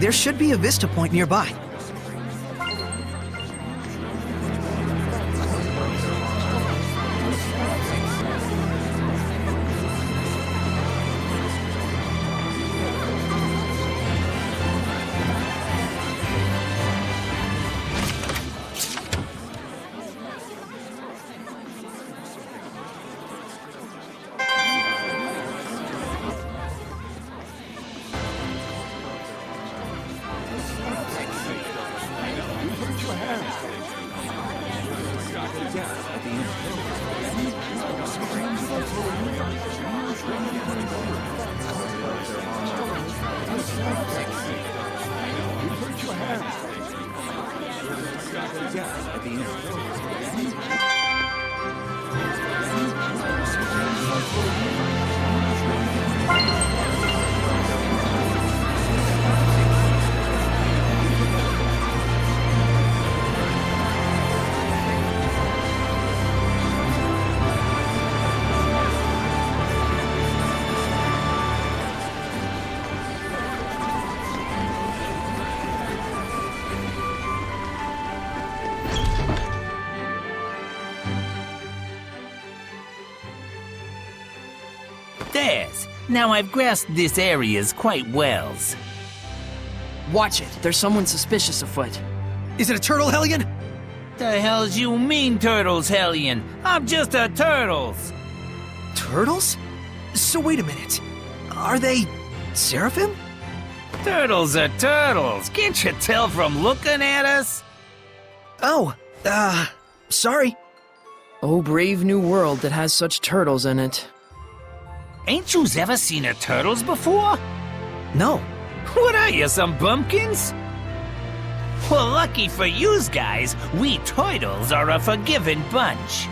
There should be a vista point nearby. There's. Now I've grasped this areas quite well. Watch it. There's someone suspicious afoot. Is it a turtle, Hellion? The hell's you mean, Turtles, Hellion? I'm just a Turtles. Turtles? So wait a minute. Are they seraphim? Turtles are turtles. Can't you tell from looking at us? Oh, sorry. Oh, brave new world that has such turtles in it. Ain't yous ever seen a turtles before? No. What are you, some bumpkins? Well, lucky for yous guys, we turtles are a forgiving bunch.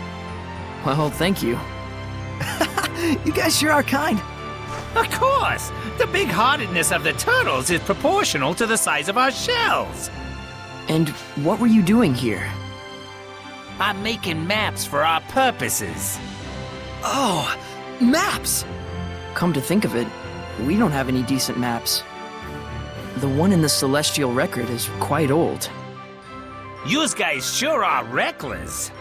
Well, thank you. You guys sure are kind. Of course! The big-heartedness of the turtles is proportional to the size of our shells. And what were you doing here? I'm making maps for our purposes. Oh, maps! Come to think of it, we don't have any decent maps. The one in the Celestial Record is quite old. Yous guys sure are reckless.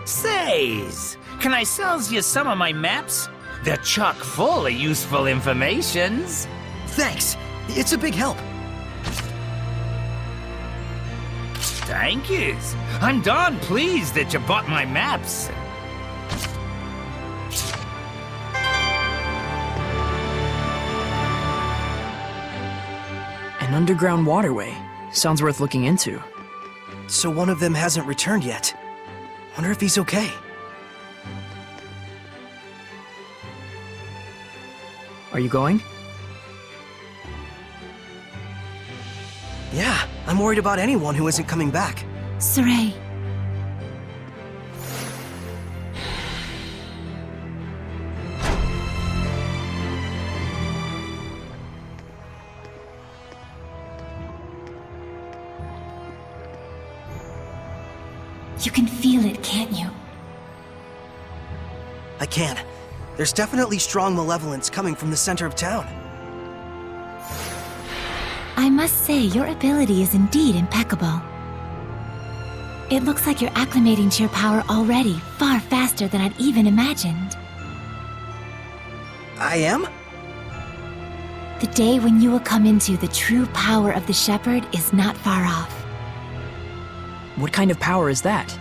Says, can I sells you some of my maps? They're chock full of useful informations. Thanks. It's a big help. Thank yous. I'm darn pleased that you bought my maps. An underground waterway. Sounds worth looking into. So one of them hasn't returned yet. Wonder if he's okay. Are you going? Yeah, I'm worried about anyone who isn't coming back. Saray. You can feel it, can't you? I can. There's definitely strong malevolence coming from the center of town. I must say, your ability is indeed impeccable. It looks like you're acclimating to your power already, far faster than I'd even imagined. I am? The day when you will come into the true power of the shepherd is not far off. What kind of power is that?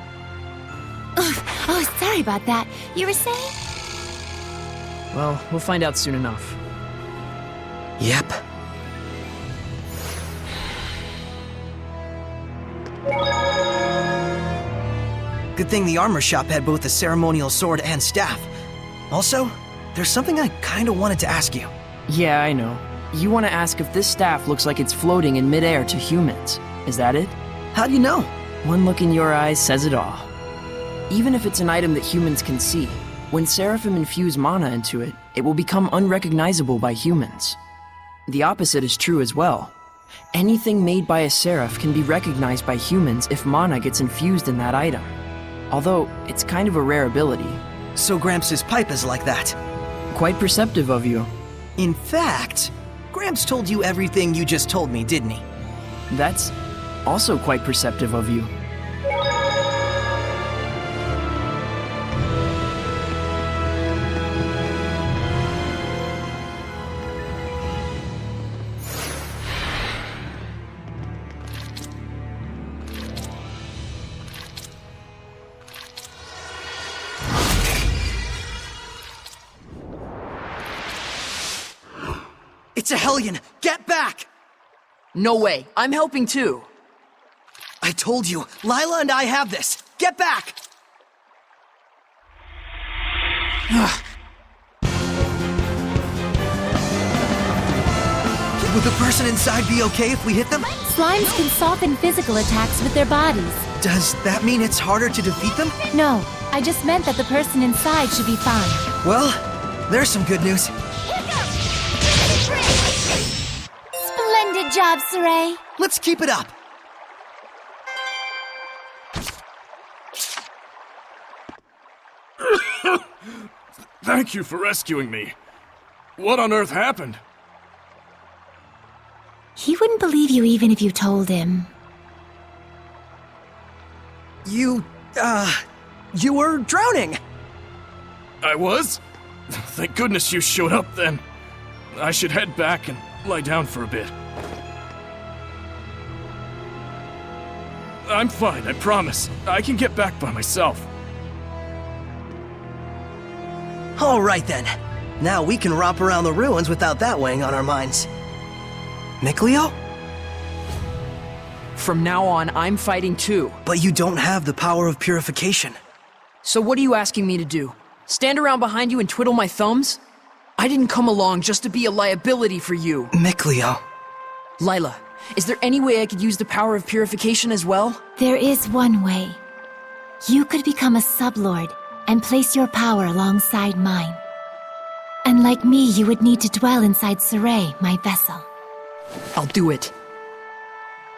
Oh, sorry about that. You were saying? Well, we'll find out soon enough. Yep. Good thing the armor shop had both a ceremonial sword and staff. Also, there's something I kinda wanted to ask you. Yeah, I know. You want to ask if this staff looks like it's floating in midair to humans. Is that it? How do you know? One look in your eyes says it all. Even if it's an item that humans can see, when seraphim infuse mana into it, it will become unrecognizable by humans. The opposite is true as well. Anything made by a seraph can be recognized by humans if mana gets infused in that item. Although, it's kind of a rare ability. So Gramps' pipe is like that. Quite perceptive of you. In fact, Gramps told you everything you just told me, didn't he? That's also quite perceptive of you. It's a Hellion! Get back! No way. I'm helping too. I told you, Lila and I have this! Get back! Would the person inside be okay if we hit them? Slimes can soften physical attacks with their bodies. Does that mean it's harder to defeat them? No, I just meant that the person inside should be fine. Well, there's some good news. Splendid job, Saray. Let's keep it up. Thank you for rescuing me. What on earth happened? He wouldn't believe you even if you told him. You were drowning. I was? Thank goodness you showed up then. I should head back and lie down for a bit. I'm fine, I promise. I can get back by myself. All right then. Now we can romp around the ruins without that weighing on our minds. Mikleo? From now on, I'm fighting too. But you don't have the power of purification. So what are you asking me to do? Stand around behind you and twiddle my thumbs? I didn't come along just to be a liability for you. Mikleo. Lila, is there any way I could use the power of purification as well? There is one way. You could become a sublord and place your power alongside mine. And like me, you would need to dwell inside Saray, my vessel. I'll do it.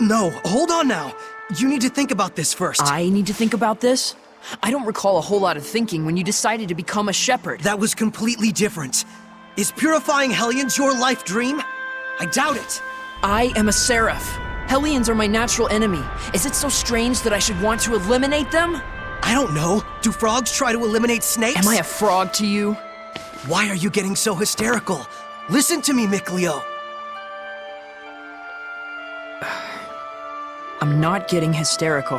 No, hold on now. You need to think about this first. I need to think about this? I don't recall a whole lot of thinking when you decided to become a shepherd. That was completely different. Is purifying Hellions your life dream? I doubt it. I am a seraph. Hellions are my natural enemy. Is it so strange that I should want to eliminate them? I don't know. Do frogs try to eliminate snakes? Am I a frog to you? Why are you getting so hysterical? Listen to me, Mikleo. I'm not getting hysterical.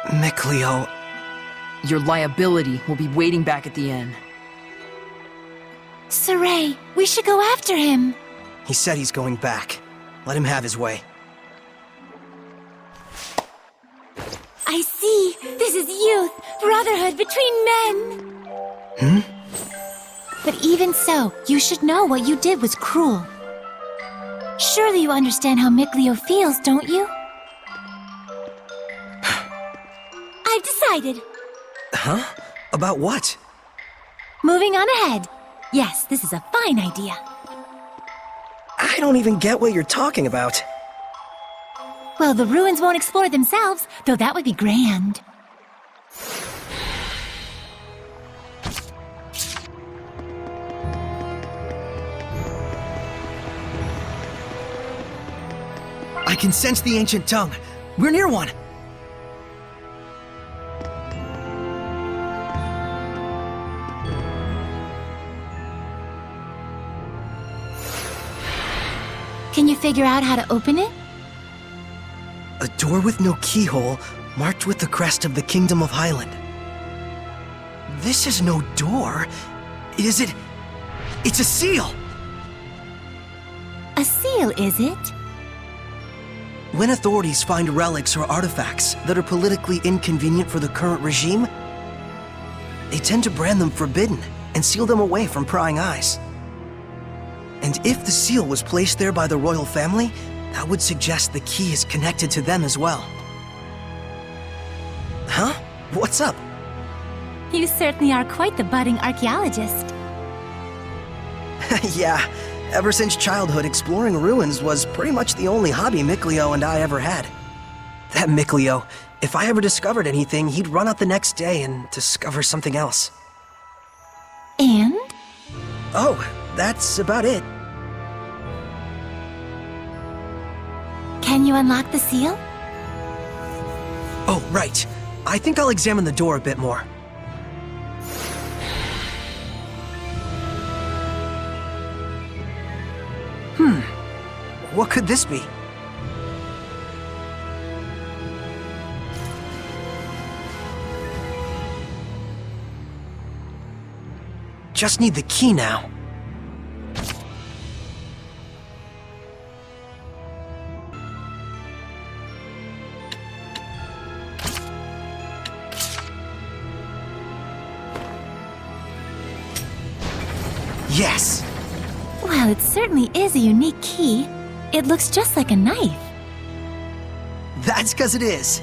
Mikleo. Your liability will be waiting back at the end. Saray, we should go after him. He said he's going back. Let him have his way. I see. This is youth, brotherhood between men. But even so, you should know what you did was cruel. Surely you understand how Mikleo feels, don't you? I've decided. Huh? About what? Moving on ahead. Yes, this is a fine idea. I don't even get what you're talking about. Well, the ruins won't explore themselves, though that would be grand. I can sense the ancient tongue. We're near one. Can you figure out how to open it? A door with no keyhole, marked with the crest of the Kingdom of Highland. This is no door. Is it? It's a seal! A seal, is it? When authorities find relics or artifacts that are politically inconvenient for the current regime, they tend to brand them forbidden and seal them away from prying eyes. And if the seal was placed there by the royal family, that would suggest the key is connected to them as well. Huh? What's up? You certainly are quite the budding archaeologist. Yeah, ever since childhood, exploring ruins was pretty much the only hobby Mikleo and I ever had. That Mikleo, if I ever discovered anything, he'd run out the next day and discover something else. And? Oh, that's about it. Can you unlock the seal? Oh, right. I think I'll examine the door a bit more. What could this be? Just need the key now. Yes! Well, it certainly is a unique key. It looks just like a knife. That's 'cause it is.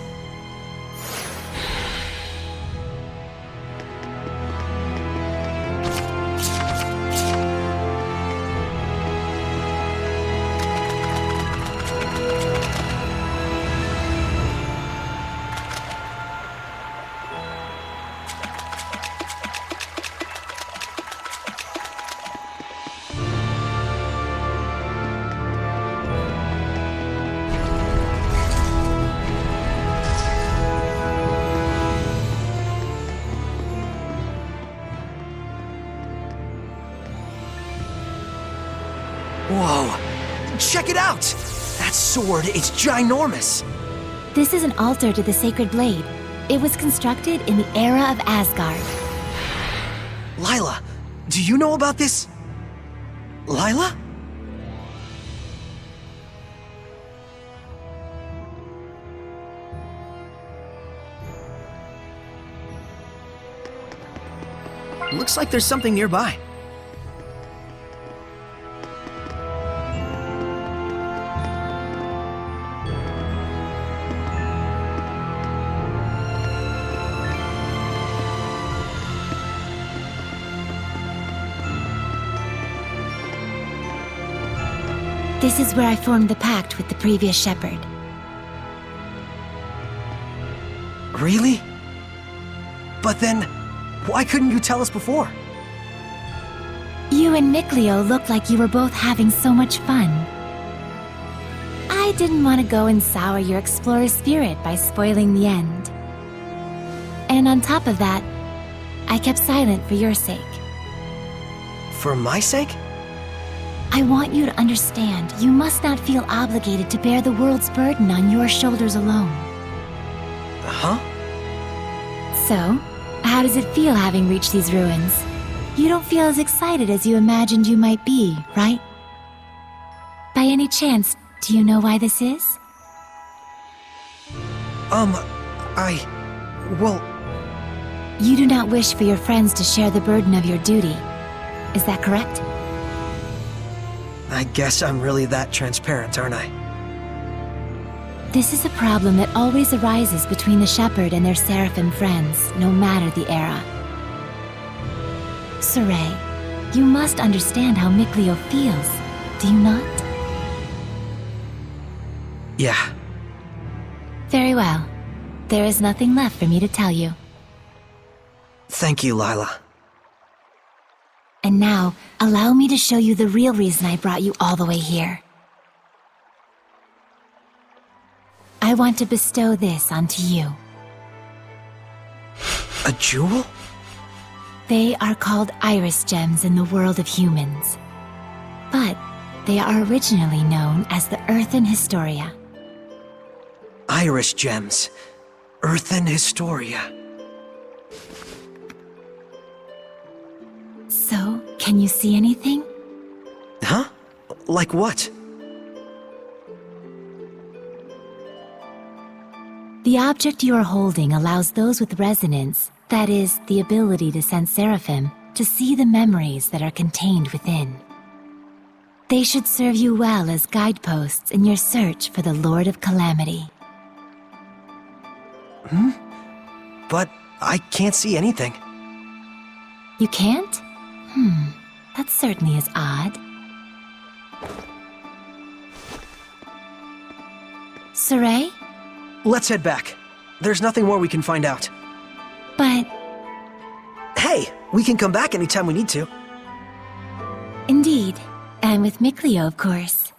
Whoa! Check it out! That sword is ginormous! This is an altar to the sacred blade. It was constructed in the era of Asgard. Lila, do you know about this? Lila? Looks like there's something nearby. This is where I formed the pact with the previous shepherd. Really? But then, why couldn't you tell us before? You and Mikleo looked like you were both having so much fun. I didn't want to go and sour your explorer spirit by spoiling the end. And on top of that, I kept silent for your sake. For my sake? I want you to understand, you must not feel obligated to bear the world's burden on your shoulders alone. Huh? So, how does it feel having reached these ruins? You don't feel as excited as you imagined you might be, right? By any chance, do you know why this is? Well... You do not wish for your friends to share the burden of your duty. Is that correct? I guess I'm really that transparent, aren't I? This is a problem that always arises between the shepherd and their seraphim friends, no matter the era. Saray, you must understand how Mikleo feels, do you not? Yeah. Very well. There is nothing left for me to tell you. Thank you, Lila. And now, allow me to show you the real reason I brought you all the way here. I want to bestow this onto you. A jewel? They are called iris gems in the world of humans. But they are originally known as the Earthen Historia. Iris gems. Earthen Historia. So, can you see anything? Huh? Like what? The object you are holding allows those with resonance, that is, the ability to sense seraphim, to see the memories that are contained within. They should serve you well as guideposts in your search for the Lord of Calamity. But I can't see anything. You can't? That certainly is odd. Saray? Let's head back. There's nothing more we can find out. But... Hey, we can come back anytime we need to. Indeed. And with Mikleo, of course.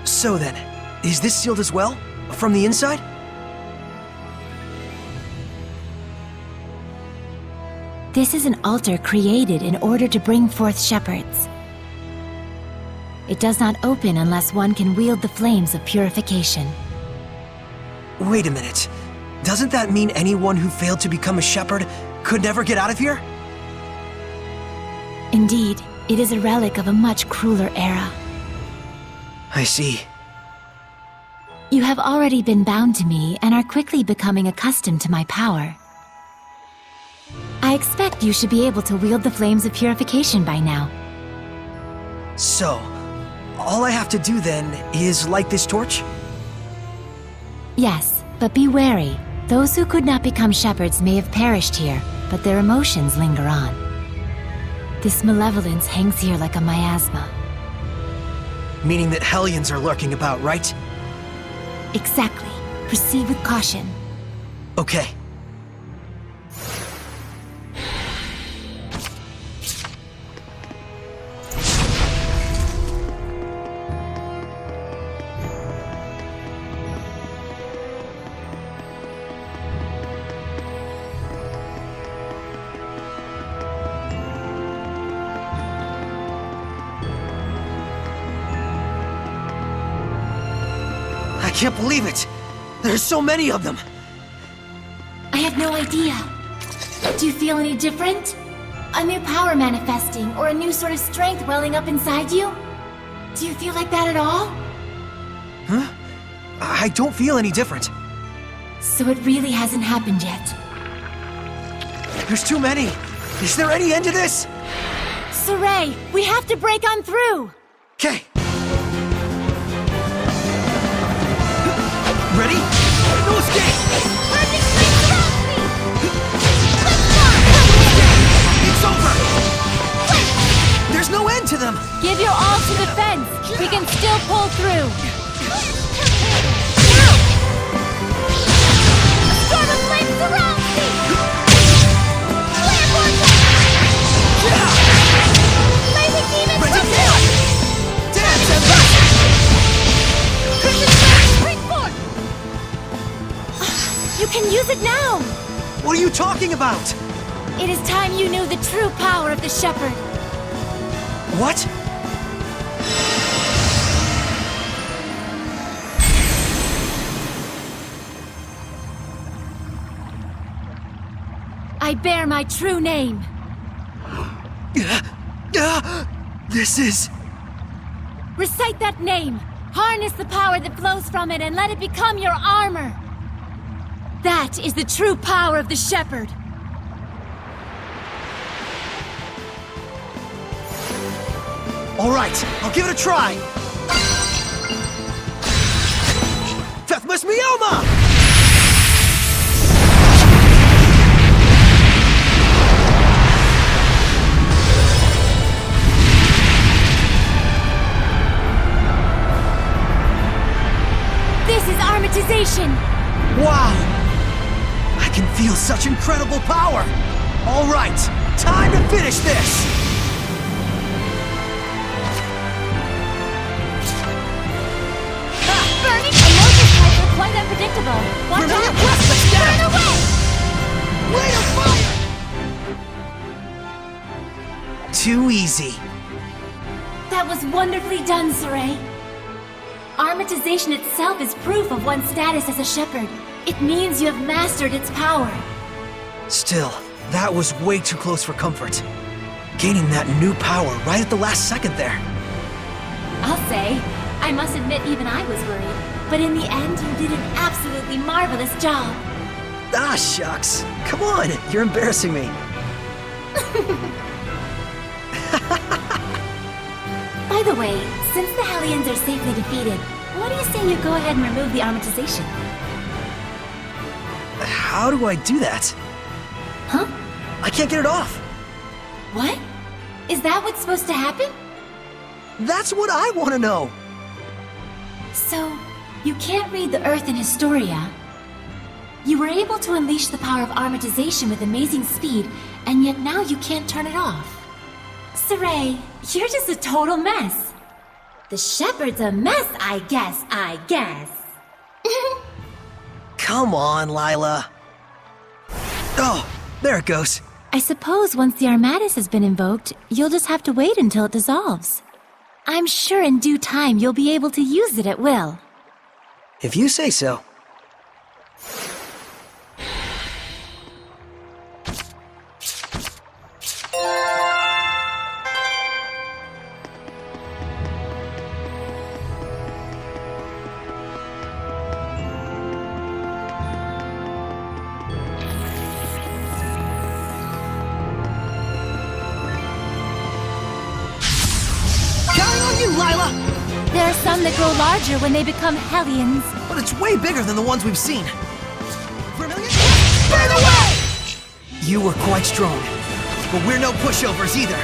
So then, is this sealed as well? From the inside? This is an altar created in order to bring forth shepherds. It does not open unless one can wield the flames of purification. Wait a minute. Doesn't that mean anyone who failed to become a shepherd could never get out of here? Indeed, it is a relic of a much crueler era. I see. You have already been bound to me and are quickly becoming accustomed to my power. I expect you should be able to wield the flames of purification by now. So, all I have to do then is light this torch? Yes, but be wary. Those who could not become shepherds may have perished here, but their emotions linger on. This malevolence hangs here like a miasma. Meaning that Hellions are lurking about, right? Exactly. Proceed with caution. Okay. I can't believe it! There's so many of them! I have no idea. Do you feel any different? A new power manifesting, or a new sort of strength welling up inside you? Do you feel like that at all? Huh? I don't feel any different. So it really hasn't happened yet. There's too many! Is there any end to this? Saray, we have to break on through! Okay. Ready? No escape! It's over! There's no end to them! Give your all to the fence! We can still pull through! A storm of flames surrounds me! Flare vortex! Blazing demons from north! Dance and back! Crimson Flame, spring forth! You can use it now! What are you talking about? It is time you knew the true power of the shepherd. What? I bear my true name. This is... Recite that name. Harness the power that flows from it and let it become your armor. That is the true power of the shepherd. All right, I'll give it a try. Fethmus Mioma! This is armatization. Wow! I can feel such incredible power! All right, time to finish this! Burning emotion types are quite unpredictable. Watch Vermilion out! Blast, let's get Burn it! away! Way to fire! Too easy. That was wonderfully done, Saray. Armatization itself is proof of one's status as a shepherd. It means you have mastered its power. Still, that was way too close for comfort. Gaining that new power right at the last second there. I'll say, I must admit even I was worried. But in the end, you did an absolutely marvelous job. Ah, shucks. Come on, you're embarrassing me. By the way, since the Hellions are safely defeated, what do you say you go ahead and remove the armatization? How do I do that? Huh? I can't get it off. What? Is that what's supposed to happen? That's what I want to know. So, you can't read the Earth in Historia. You were able to unleash the power of armatization with amazing speed, and yet now you can't turn it off. Saray, you're just a total mess. The shepherd's a mess, I guess. Come on, Lila. Oh, there it goes. I suppose once the Armatus has been invoked, you'll just have to wait until it dissolves. I'm sure in due time you'll be able to use it at will. If you say so. Lila! There are some that grow larger when they become Hellions. But it's way bigger than the ones we've seen. Vermilion, burn away! You were quite strong, but we're no pushovers either.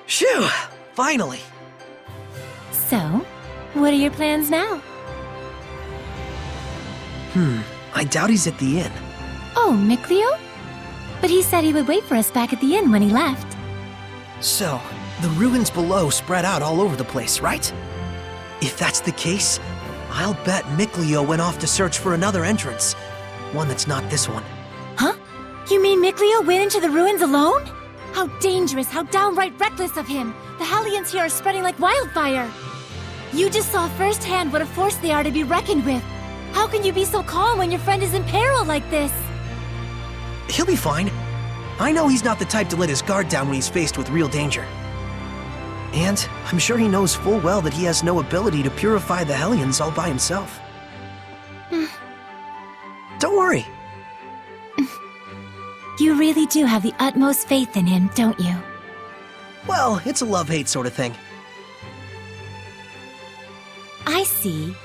Phew! Finally! So, what are your plans now? I doubt he's at the inn. Oh, Mikleo? But he said he would wait for us back at the inn when he left. So, the ruins below spread out all over the place, right? If that's the case, I'll bet Mikleo went off to search for another entrance. One that's not this one. Huh? You mean Mikleo went into the ruins alone? How dangerous, how downright reckless of him! The Hellions here are spreading like wildfire! You just saw firsthand what a force they are to be reckoned with! How can you be so calm when your friend is in peril like this? He'll be fine. I know he's not the type to let his guard down when he's faced with real danger. And I'm sure he knows full well that he has no ability to purify the Hellions all by himself. Don't worry. You really do have the utmost faith in him, don't you? Well, it's a love-hate sort of thing. I see.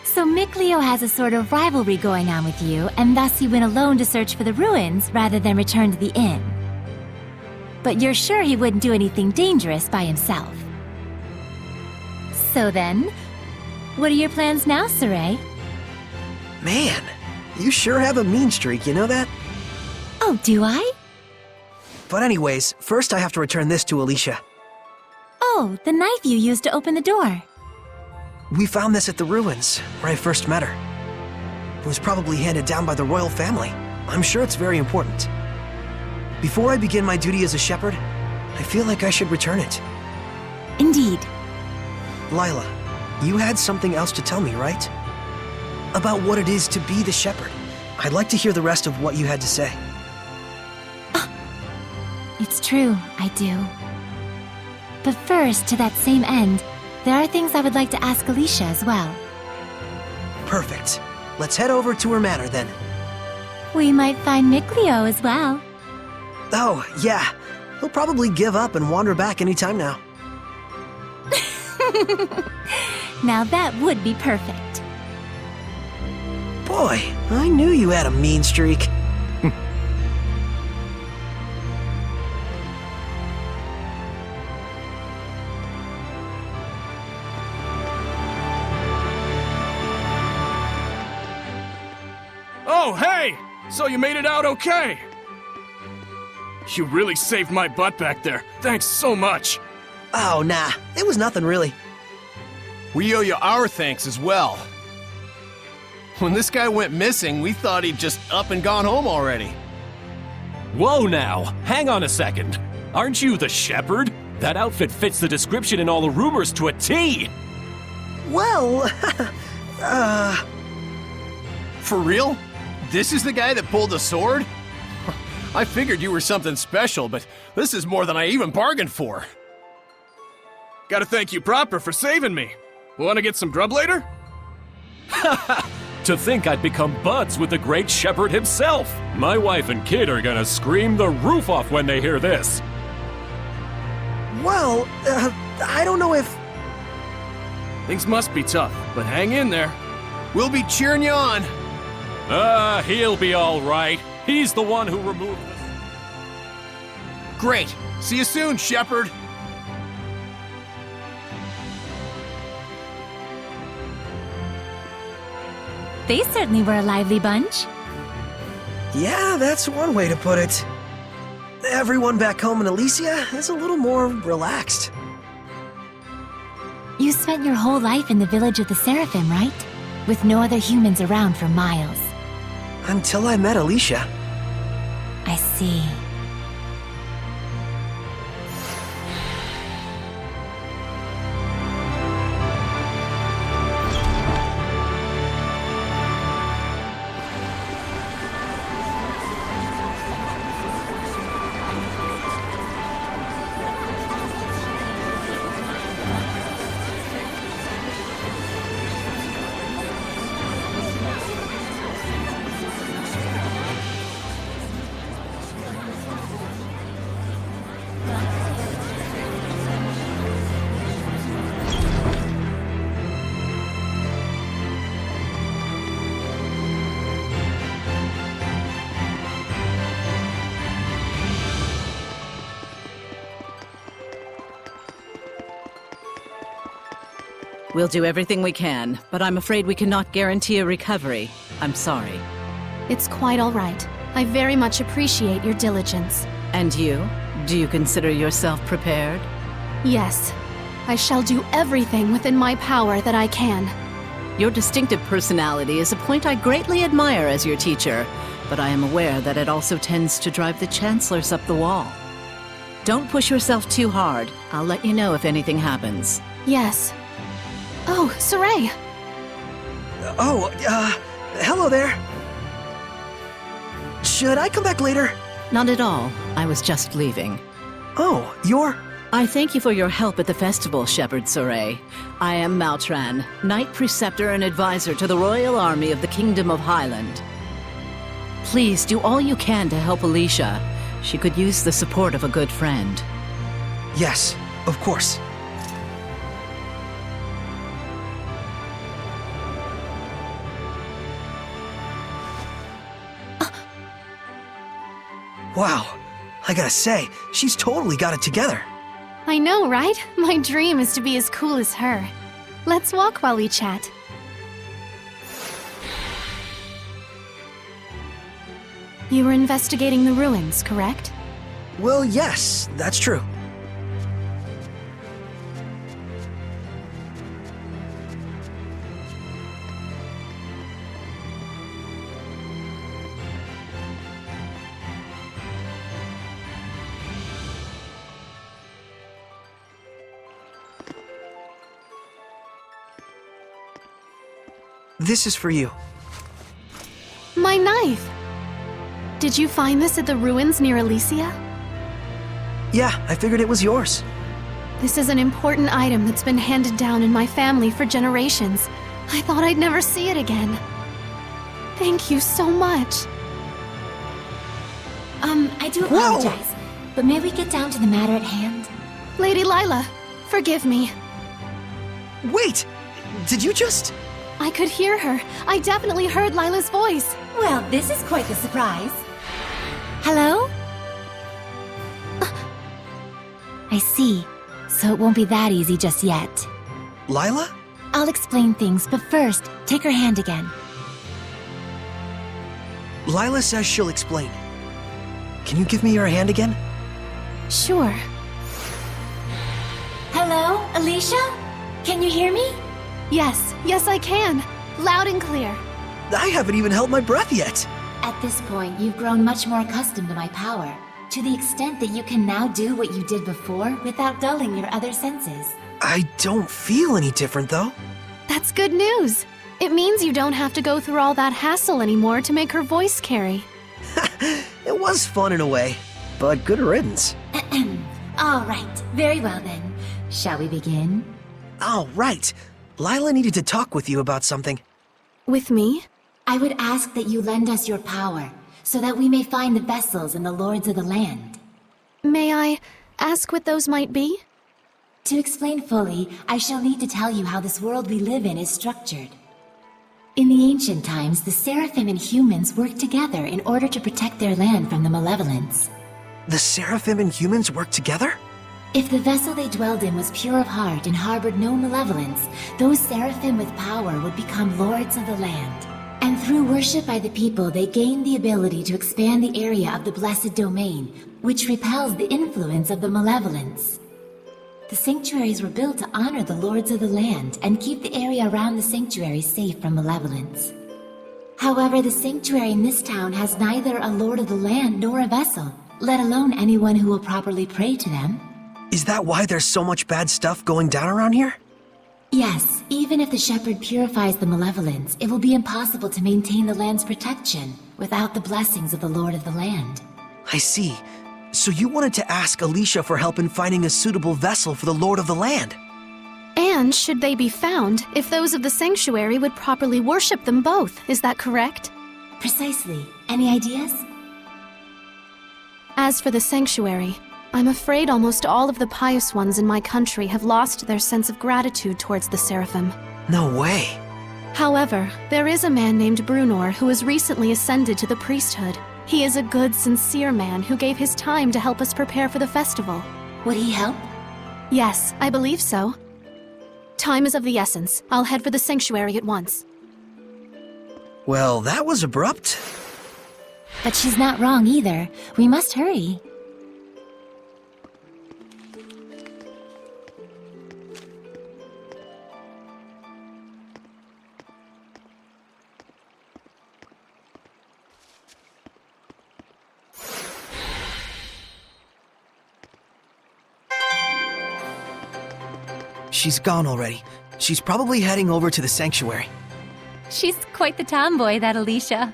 So Mikleo has a sort of rivalry going on with you, and thus he went alone to search for the ruins rather than return to the inn. But you're sure he wouldn't do anything dangerous by himself. So then, What are your plans now, Saray? Man, you sure have a mean streak, you know that? Oh, do I? But anyways, first I have to return this to Alicia. Oh, the knife you used to open the door. We found this at the ruins, where I first met her. It was probably handed down by the royal family. I'm sure it's very important. Before I begin my duty as a shepherd, I feel like I should return it. Indeed. Lila, you had something else to tell me, right? About what it is to be the shepherd. I'd like to hear the rest of what you had to say. It's true, I do. But first, to that same end, there are things I would like to ask Alicia as well. Perfect. Let's head over to her manor then. We might find Mikleo as well. Oh, yeah. He'll probably give up and wander back anytime now. Now that would be perfect. Boy, I knew you had a mean streak. Oh, hey! So you made it out okay? You really saved my butt back there. Thanks so much. Oh, nah. It was nothing really. We owe you our thanks as well. When this guy went missing, we thought he'd just up and gone home already. Whoa now, hang on a second. Aren't you the shepherd? That outfit fits the description in all the rumors to a T! Well, For real? This is the guy that pulled the sword? I figured you were something special, but this is more than I even bargained for. Gotta thank you proper for saving me. Wanna get some grub later? To think I'd become buds with the great shepherd himself! My wife and kid are gonna scream the roof off when they hear this. well, I don't know if... Things must be tough, but hang in there. We'll be cheering you on. He'll be all right. He's the one who removed us. Great. See you soon, shepherd. They certainly were a lively bunch. Yeah, that's one way to put it. Everyone back home in Alicia is a little more relaxed. You spent your whole life in the village of the Seraphim, right? With no other humans around for miles. Until I met Alicia. I see. We'll do everything we can, but I'm afraid we cannot guarantee a recovery. I'm sorry. It's quite all right. I very much appreciate your diligence. And you? Do you consider yourself prepared? Yes, I shall do everything within my power that I can. Your distinctive personality is a point I greatly admire as your teacher, but I am aware that it also tends to drive the chancellors up the wall. Don't push yourself too hard. I'll let you know if anything happens. Yes. Oh, Saray! Oh, hello there. Should I come back later? Not at all. I was just leaving. Oh, you're... I thank you for your help at the festival, Shepherd Saray. I am Maltran, Knight Preceptor and Advisor to the Royal Army of the Kingdom of Highland. Please do all you can to help Alicia. She could use the support of a good friend. Yes, of course. Wow, I gotta say, she's totally got it together. I know, right? My dream is to be as cool as her. Let's walk while we chat. You were investigating the ruins, correct? Well, yes, that's true. This is for you. My knife! Did you find this at the ruins near Elysia? Yeah, I figured it was yours. This is an important item that's been handed down in my family for generations. I thought I'd never see it again. Thank you so much. I do apologize, but may we get down to the matter at hand? Lady Lila, forgive me. Wait! Did you just... I could hear her. I definitely heard Lila's voice. Well, this is quite the surprise. Hello? I see. So it won't be that easy just yet. Lila? I'll explain things, but first, take her hand again. Lila says she'll explain. Can you give me your hand again? Sure. Hello, Alicia? Can you hear me? Yes, I can. Loud and clear. I haven't even held my breath yet. At this point, you've grown much more accustomed to my power, to the extent that you can now do what you did before without dulling your other senses. I don't feel any different, though. That's good news. It means you don't have to go through all that hassle anymore to make her voice carry. It was fun in a way, but good riddance. All right, very well then. Shall we begin? All right. Lila needed to talk with you about something. With me? I would ask that you lend us your power, so that we may find the vessels and the lords of the land. May I ask what those might be? To explain fully, I shall need to tell you how this world we live in is structured. In the ancient times, the seraphim and humans worked together in order to protect their land from the malevolence. The seraphim and humans work together? If the vessel they dwelled in was pure of heart and harbored no malevolence, those seraphim with power would become lords of the land. And through worship by the people, they gained the ability to expand the area of the blessed domain, which repels the influence of the malevolence. The sanctuaries were built to honor the lords of the land and keep the area around the sanctuary safe from malevolence. However, the sanctuary in this town has neither a lord of the land nor a vessel, let alone anyone who will properly pray to them. Is that why there's so much bad stuff going down around here? Yes, even if the shepherd purifies the malevolence, it will be impossible to maintain the land's protection without the blessings of the lord of the land. I see. So you wanted to ask Alicia for help in finding a suitable vessel for the lord of the land. And should they be found, if those of the sanctuary would properly worship them both, is that correct? Precisely. Any ideas? As for the sanctuary, I'm afraid almost all of the pious ones in my country have lost their sense of gratitude towards the seraphim. No way. However, there is a man named Brunor who has recently ascended to the priesthood. He is a good, sincere man who gave his time to help us prepare for the festival. Would he help? Yes, I believe so. Time is of the essence. I'll head for the sanctuary at once. Well, that was abrupt. But she's not wrong either. We must hurry. She's gone already. She's probably heading over to the sanctuary. She's quite the tomboy, that Alicia.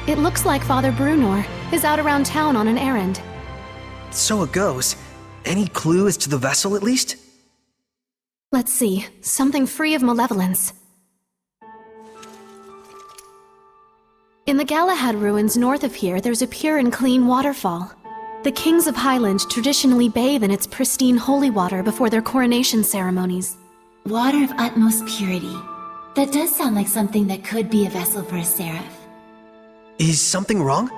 It looks like Father Brunor is out around town on an errand. So it goes. Any clue as to the vessel, at least? Let's see, something free of malevolence. In the Galahad ruins north of here, there's a pure and clean waterfall. The kings of Highland traditionally bathe in its pristine holy water before their coronation ceremonies. Water of utmost purity. That does sound like something that could be a vessel for a seraph. Is something wrong?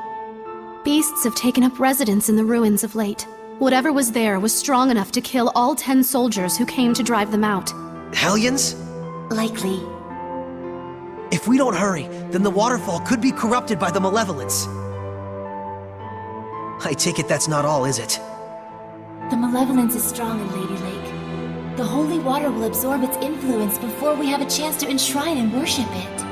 Beasts have taken up residence in the ruins of late. Whatever was there was strong enough to kill all 10 soldiers who came to drive them out. Hellions? Likely. If we don't hurry, then the waterfall could be corrupted by the malevolence. I take it that's not all, is it? The malevolence is strong in Lady Lake. The holy water will absorb its influence before we have a chance to enshrine and worship it.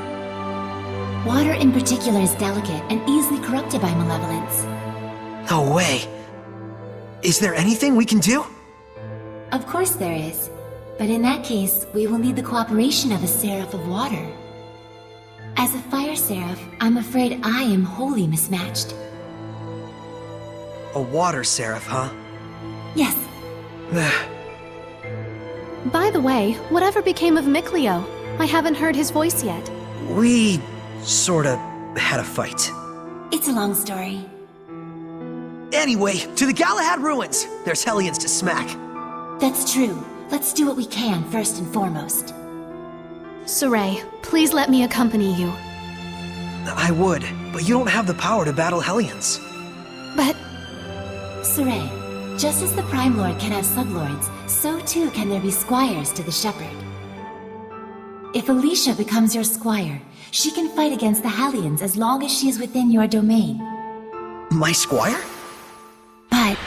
Water in particular is delicate and easily corrupted by malevolence. No way. Is there anything we can do? Of course there is. But in that case, we will need the cooperation of a seraph of water. As a fire seraph, I'm afraid I am wholly mismatched. A water seraph, huh? Yes. By the way, whatever became of Mikleo? I haven't heard his voice yet. We sorta had a fight. It's a long story. Anyway, to the Galahad ruins! There's Hellions to smack. That's true. Let's do what we can first and foremost. Saray, please let me accompany you. I would, but you don't have the power to battle Hellions. But... Saray, just as the Prime Lord can have sublords, so too can there be squires to the Shepherd. If Alicia becomes your squire, she can fight against the Hellions as long as she is within your domain. My squire? But...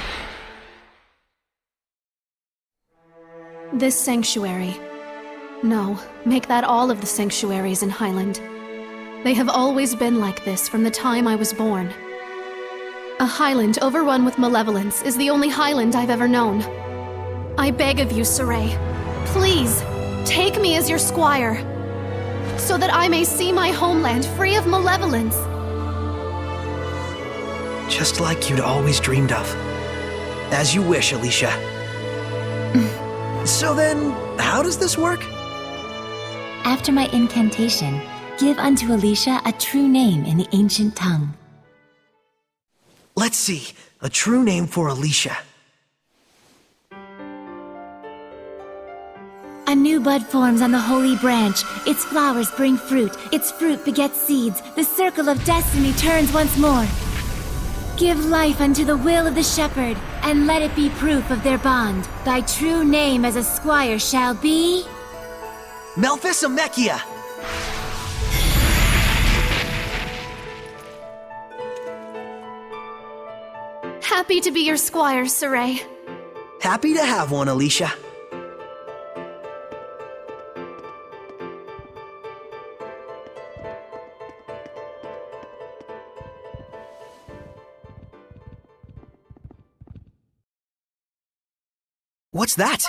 This sanctuary. No, make that all of the sanctuaries in Highland. They have always been like this from the time I was born. A Highland overrun with malevolence is the only Highland I've ever known. I beg of you, Saray, please, take me as your squire, so that I may see my homeland free of malevolence. Just like you'd always dreamed of. As you wish, Alicia. So then, how does this work? After my incantation, give unto Alicia a true name in the ancient tongue. Let's see. A true name for Alicia. A new bud forms on the holy branch. Its flowers bring fruit. Its fruit begets seeds. The circle of destiny turns once more. Give life unto the will of the shepherd, and let it be proof of their bond. Thy true name as a squire shall be... Melphisamechia! Happy to be your squire, Saray. Happy to have one, Alicia. What's that?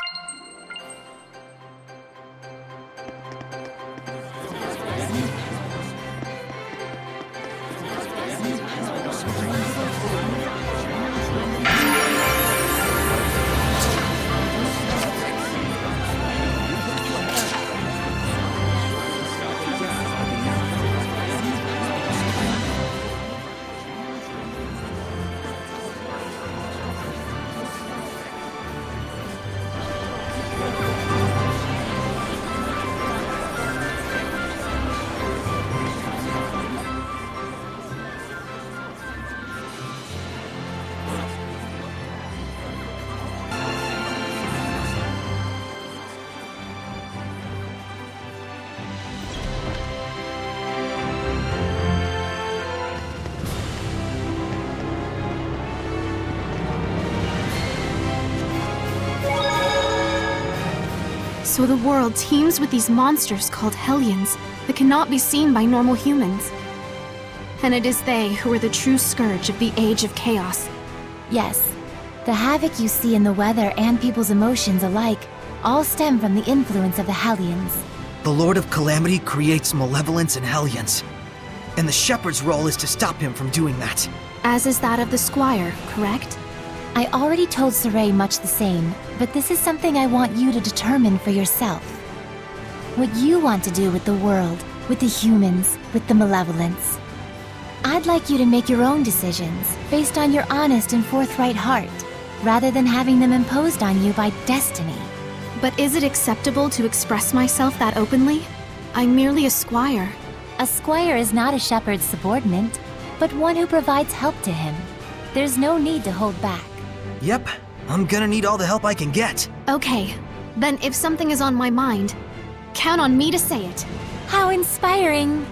So the world teems with these monsters called Hellions that cannot be seen by normal humans. And it is they who are the true scourge of the Age of Chaos. Yes, the havoc you see in the weather and people's emotions alike all stem from the influence of the Hellions. The Lord of Calamity creates malevolence and Hellions. And the shepherd's role is to stop him from doing that. As is that of the squire, correct? I already told Saray much the same, but this is something I want you to determine for yourself. What you want to do with the world, with the humans, with the malevolence. I'd like you to make your own decisions, based on your honest and forthright heart, rather than having them imposed on you by destiny. But is it acceptable to express myself that openly? I'm merely a squire. A squire is not a shepherd's subordinate, but one who provides help to him. There's no need to hold back. Yep, I'm gonna need all the help I can get. Okay, then if something is on my mind, count on me to say it. How inspiring!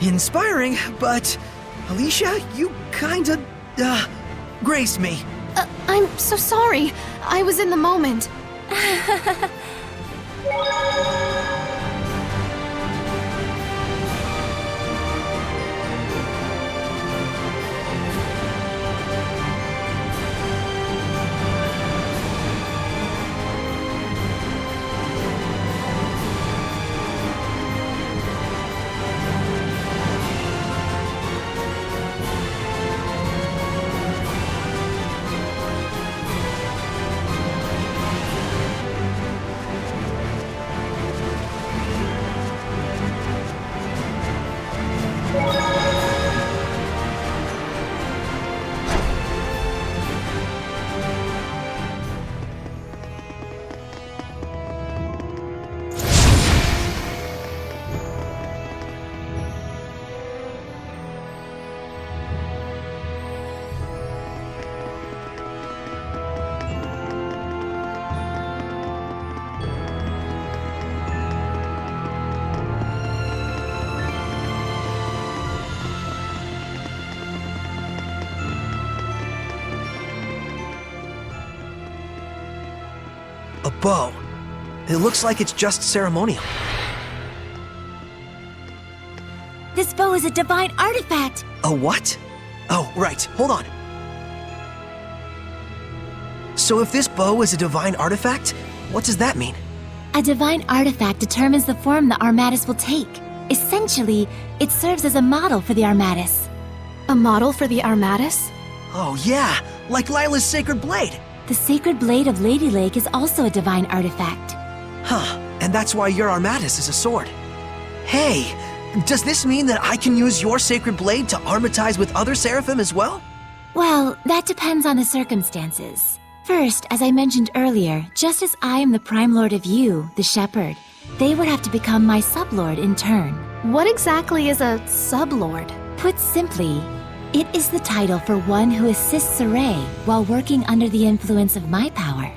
Inspiring, but Alicia, you kinda, graced me. I'm so sorry. I was in the moment. A bow. It looks like it's just ceremonial. This bow is a divine artifact! A what? Oh, right. Hold on. So if this bow is a divine artifact, what does that mean? A divine artifact determines the form the Armatus will take. Essentially, it serves as a model for the Armatus. A model for the Armatus? Oh yeah, like Lila's sacred blade. The sacred blade of Lady Lake is also a divine artifact. Huh, and that's why your Armatus is a sword. Hey, does this mean that I can use your sacred blade to armatize with other seraphim as well? Well, that depends on the circumstances. First, as I mentioned earlier, just as I am the Prime Lord of you, the Shepherd, they would have to become my sublord in turn. What exactly is a sublord? Put simply, it is the title for one who assists Saray while working under the influence of my power.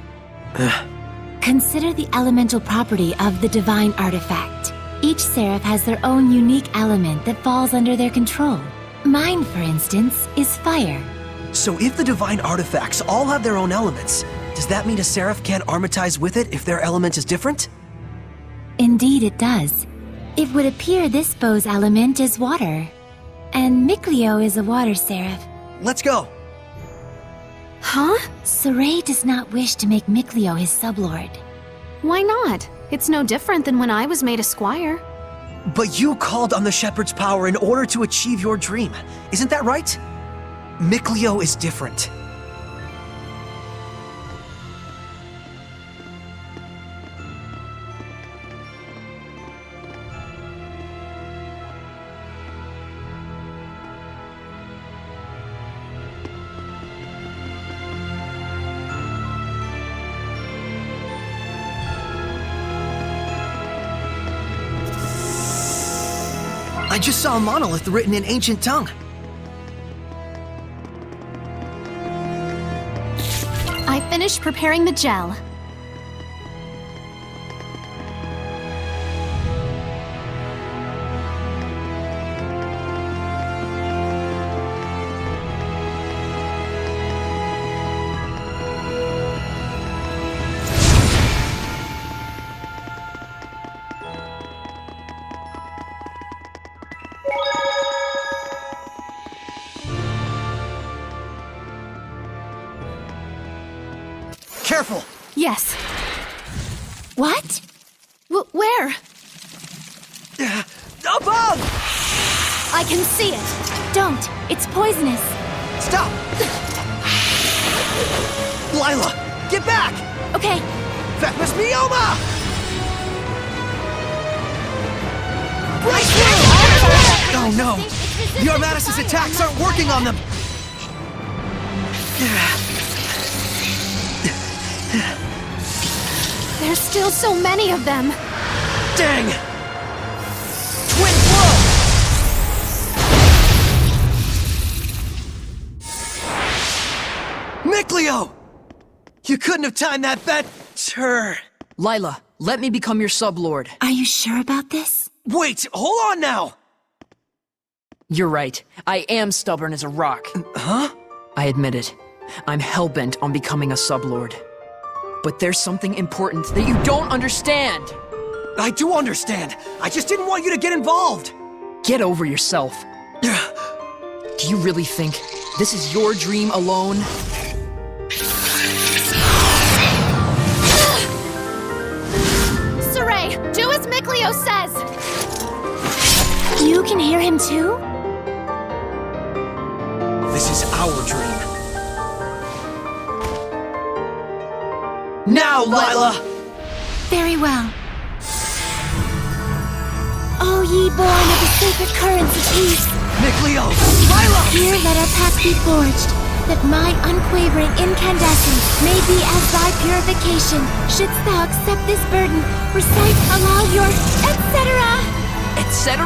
Consider the elemental property of the divine artifact. Each seraph has their own unique element that falls under their control. Mine, for instance, is fire. So if the divine artifacts all have their own elements, does that mean a seraph can't armatize with it if their element is different? Indeed it does. It would appear this bow's element is water, and Mikleo is a water seraph. Let's go! Huh? Saray does not wish to make Mikleo his sublord. Why not? It's no different than when I was made a squire. But you called on the shepherd's power in order to achieve your dream, isn't that right? Mikleo is different. I just saw a monolith written in ancient tongue. I finished preparing the gel. Careful! Yes. What? Where? Above! I can see it! Don't! It's poisonous! Stop! Lila, get back! Okay, Vecmus Mioma! Break through! Oh no! The Armatus' attacks aren't working on them! There's still so many of them! Dang! Twin blow! Mikleo! You couldn't have timed that better! Lila, let me become your sublord. are you sure about this? Wait, hold on now! You're right. I am stubborn as a rock. Huh? I admit it. I'm hellbent on becoming a sublord. But there's something important that you don't understand! I do understand. I just didn't want you to get involved. Get over yourself. Do you really think this is your dream alone? Saray, do as Mikleo says! You can hear him too? This is our dream. Now, Lila! Very well. O ye born of the sacred currents of peace, Mikleo! Lila! here let our path be forged, that my unquavering incandescence may be as thy purification. Shouldst thou accept this burden, recite aloud your etc. Etc.?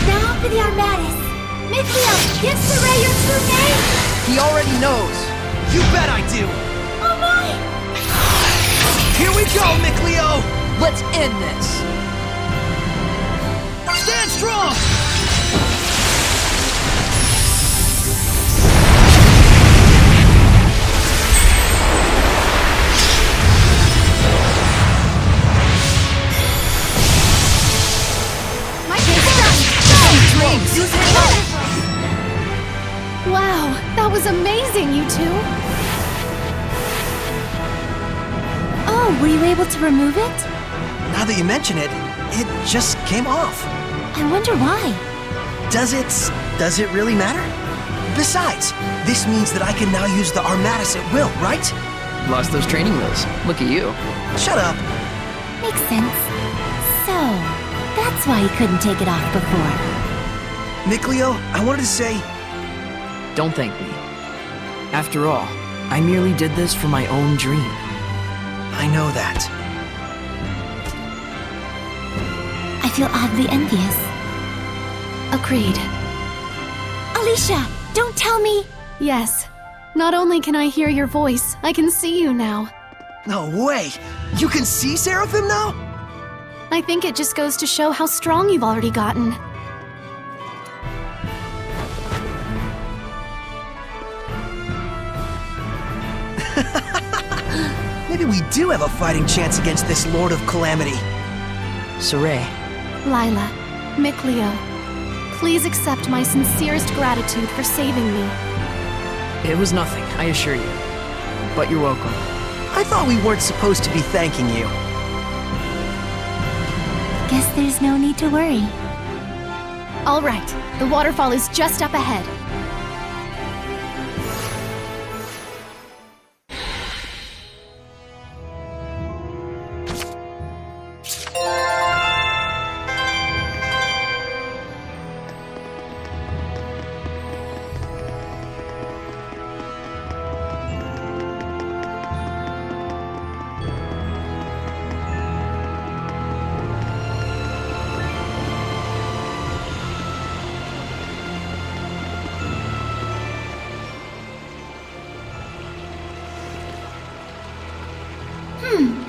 Now for the Armatus. Mikleo, give Saray your true name! He already knows. You bet I do! Oh my! Here we go, Mikleo! Let's end this. Stand strong! My kid's done! Use it! Wow, that was amazing, you two! Oh, were you able to remove it? Now that you mention it, it just came off. I wonder why. Does it really matter? Besides, this means that I can now use the Armatus at will, right? Lost those training wheels. Look at you. Shut up. Makes sense. So, that's why he couldn't take it off before. Mikleo, I wanted to say, Don't thank me. After all, I merely did this for my own dream. I know that. I feel oddly envious. Agreed. Alicia, don't tell me! Yes. Not only can I hear your voice, I can see you now. No way! You can see Seraphim now? I think it just goes to show how strong you've already gotten. Maybe we do have a fighting chance against this Lord of Calamity. Saray, Lila, Mikleo, please accept my sincerest gratitude for saving me. it was nothing, I assure you. But you're welcome. I thought we weren't supposed to be thanking you. Guess there's no need to worry. All right, the waterfall is just up ahead.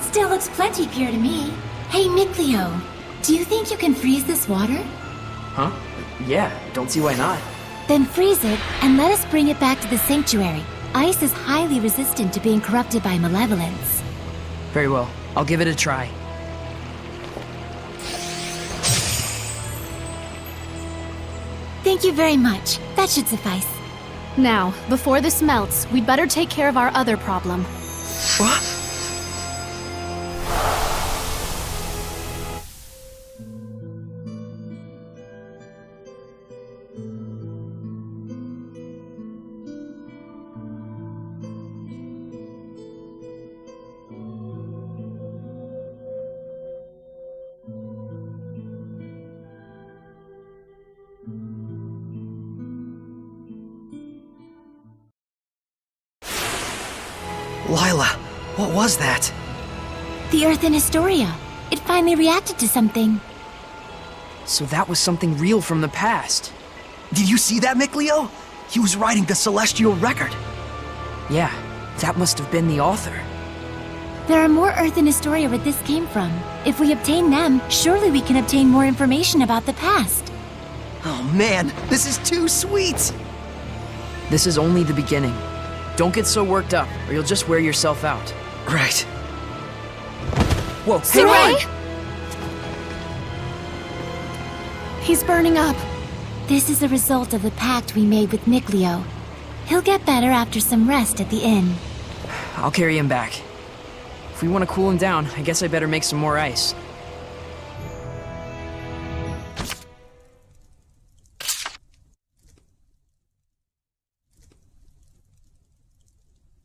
Still looks plenty pure to me. Hey, Mikleo, do you think you can freeze this water? Huh? Yeah, don't see why not. Then freeze it, and let us bring it back to the sanctuary. Ice is highly resistant to being corrupted by malevolence. Very well, I'll give it a try. Thank you very much. That should suffice. Now, before this melts, we'd better take care of our other problem. What? Lila, what was that? The Earth in Historia. It finally reacted to something. So that was something real from the past. Did you see that, Mikleo? He was writing the celestial record. Yeah, that must have been the author. There are more Earth in Historia where this came from. If we obtain them, surely we can obtain more information about the past. Oh man, this is too sweet! This is only the beginning. Don't get so worked up, or you'll just wear yourself out. Right. Whoa, hey, Saray? Ryan! He's burning up. This is a result of the pact we made with Mikleo. He'll get better after some rest at the inn. I'll carry him back. If we want to cool him down, I guess I better make some more ice.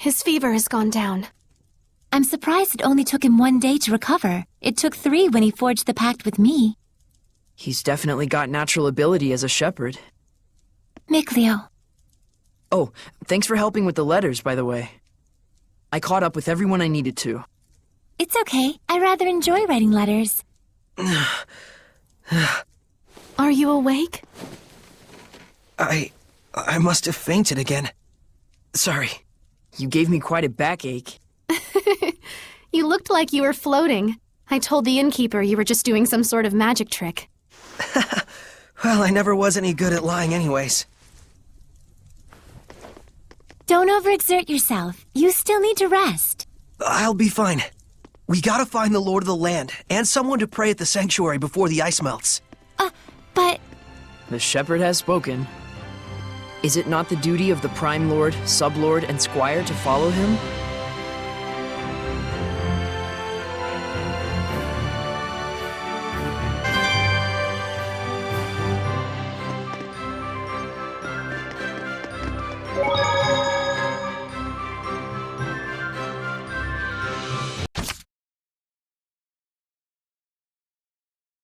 His fever has gone down. I'm surprised it only took him 1 day to recover. It took 3 when he forged the pact with me. He's definitely got natural ability as a shepherd. Mikleo. Oh, thanks for helping with the letters, by the way. I caught up with everyone I needed to. It's okay. I rather enjoy writing letters. Are you awake? I must have fainted again. Sorry. You gave me quite a backache. You looked like you were floating. I told the innkeeper you were just doing some sort of magic trick. Well, I never was any good at lying anyways. Don't overexert yourself. You still need to rest. I'll be fine. We gotta find the Lord of the Land, and someone to pray at the sanctuary before the ice melts. But... The shepherd has spoken. Is it not the duty of the Prime Lord, Sublord, and Squire to follow him?